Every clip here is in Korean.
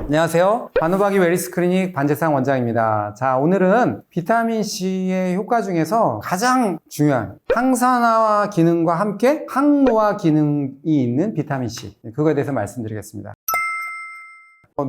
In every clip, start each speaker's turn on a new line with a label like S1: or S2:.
S1: 안녕하세요. 바누바기 웰니스 클리닉 반재상 원장입니다. 자, 오늘은 비타민C의 효과 중에서 가장 중요한 항산화 기능과 함께 항노화 기능이 있는 비타민C, 그거에 대해서 말씀드리겠습니다.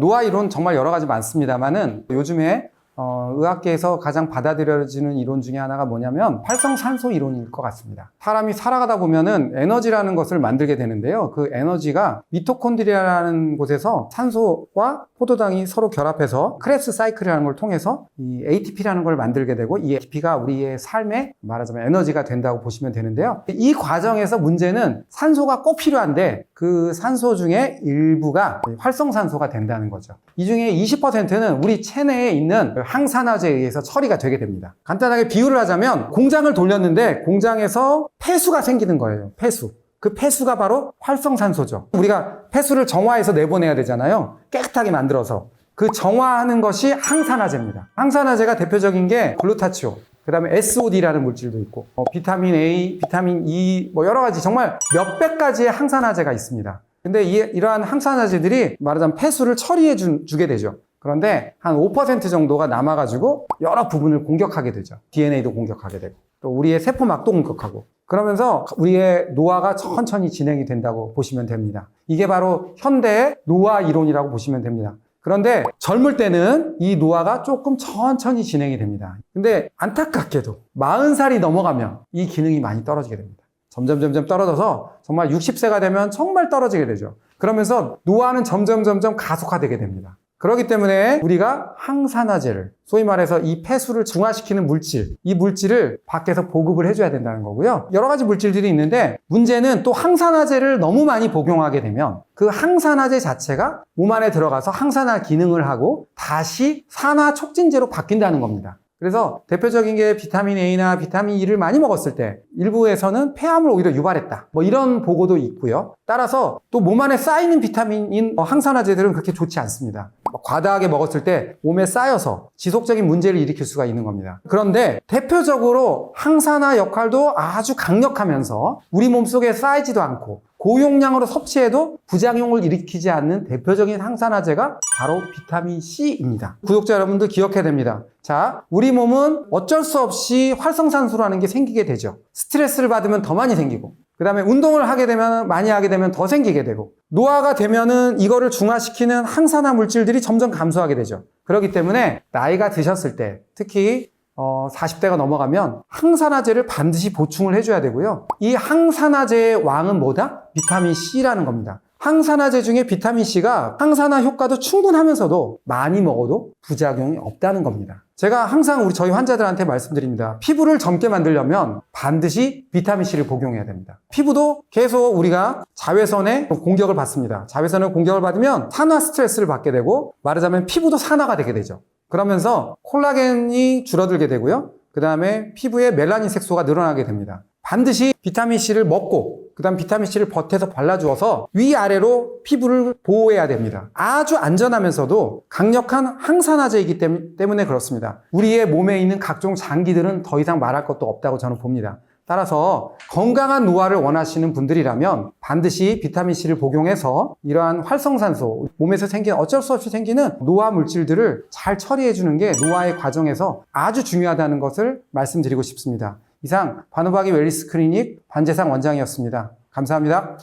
S1: 노화 이론 정말 여러 가지 많습니다만은 요즘에 의학계에서 가장 받아들여지는 이론 중에 하나가 뭐냐면 활성산소 이론일 것 같습니다. 사람이 살아가다 보면은 에너지라는 것을 만들게 되는데요. 그 에너지가 미토콘드리아라는 곳에서 산소와 포도당이 서로 결합해서 크레스 사이클이라는 걸 통해서 이 ATP라는 걸 만들게 되고, 이 ATP가 우리의 삶에 말하자면 에너지가 된다고 보시면 되는데요. 이 과정에서 문제는 산소가 꼭 필요한데 그 산소 중에 일부가 활성산소가 된다는 거죠. 이 중에 20%는 우리 체내에 있는 항산화제에 의해서 처리가 되게 됩니다. 간단하게 비유를 하자면 공장을 돌렸는데 공장에서 폐수가 생기는 거예요. 폐수. 그 폐수가 바로 활성산소죠. 우리가 폐수를 정화해서 내보내야 되잖아요. 깨끗하게 만들어서. 그 정화하는 것이 항산화제입니다. 항산화제가 대표적인 게 글루타치온, 그 다음에 SOD라는 물질도 있고, 비타민 A, 비타민 E, 여러 가지 정말 몇백 가지의 항산화제가 있습니다. 근데 이러한 항산화제들이 말하자면 폐수를 처리해 주게 되죠. 그런데 한 5% 정도가 남아가지고 여러 부분을 공격하게 되죠. DNA도 공격하게 되고, 또 우리의 세포막도 공격하고, 그러면서 우리의 노화가 천천히 진행이 된다고 보시면 됩니다. 이게 바로 현대의 노화 이론이라고 보시면 됩니다. 그런데 젊을 때는 이 노화가 조금 천천히 진행이 됩니다. 근데 안타깝게도 40살이 넘어가면 이 기능이 많이 떨어지게 됩니다. 점점 떨어져서 정말 60세가 되면 정말 떨어지게 되죠. 그러면서 노화는 점점 가속화되게 됩니다. 그렇기 때문에 우리가 항산화제를, 소위 말해서 이 폐수를 중화시키는 물질, 이 물질을 밖에서 보급을 해줘야 된다는 거고요. 여러 가지 물질들이 있는데 문제는 또 항산화제를 너무 많이 복용하게 되면 그 항산화제 자체가 몸 안에 들어가서 항산화 기능을 하고 다시 산화 촉진제로 바뀐다는 겁니다. 그래서 대표적인 게 비타민 A나 비타민 E를 많이 먹었을 때 일부에서는 폐암을 오히려 유발했다, 이런 보고도 있고요. 따라서 또 몸 안에 쌓이는 비타민인 항산화제들은 그렇게 좋지 않습니다. 과다하게 먹었을 때 몸에 쌓여서 지속적인 문제를 일으킬 수가 있는 겁니다. 그런데 대표적으로 항산화 역할도 아주 강력하면서 우리 몸속에 쌓이지도 않고 고용량으로 섭취해도 부작용을 일으키지 않는 대표적인 항산화제가 바로 비타민 C입니다. 구독자 여러분들 기억해야 됩니다. 자, 우리 몸은 어쩔 수 없이 활성산소라는 게 생기게 되죠. 스트레스를 받으면 더 많이 생기고, 그 다음에 운동을 많이 하게 되면 더 생기게 되고, 노화가 되면은 이거를 중화시키는 항산화 물질들이 점점 감소하게 되죠. 그렇기 때문에 나이가 드셨을 때, 특히 40대가 넘어가면 항산화제를 반드시 보충을 해줘야 되고요. 이 항산화제의 왕은 뭐다? 비타민 C라는 겁니다. 항산화제 중에 비타민 C가 항산화 효과도 충분하면서도 많이 먹어도 부작용이 없다는 겁니다. 제가 항상 저희 환자들한테 말씀드립니다. 피부를 젊게 만들려면 반드시 비타민 C를 복용해야 됩니다. 피부도 계속 우리가 자외선에 공격을 받습니다. 자외선에 공격을 받으면 산화 스트레스를 받게 되고, 말하자면 피부도 산화가 되게 되죠. 그러면서 콜라겐이 줄어들게 되고요. 그 다음에 피부에 멜라닌 색소가 늘어나게 됩니다. 반드시 비타민C를 먹고, 그 다음 비타민C를 버텨서 발라주어서 위아래로 피부를 보호해야 됩니다. 아주 안전하면서도 강력한 항산화제이기 때문에 그렇습니다. 우리의 몸에 있는 각종 장기들은 더 이상 말할 것도 없다고 저는 봅니다. 따라서 건강한 노화를 원하시는 분들이라면 반드시 비타민C를 복용해서 이러한 활성산소, 몸에서 어쩔 수 없이 생기는 노화 물질들을 잘 처리해주는 게 노화의 과정에서 아주 중요하다는 것을 말씀드리고 싶습니다. 이상 바누바기 웰니스 클리닉 반재상 원장이었습니다. 감사합니다.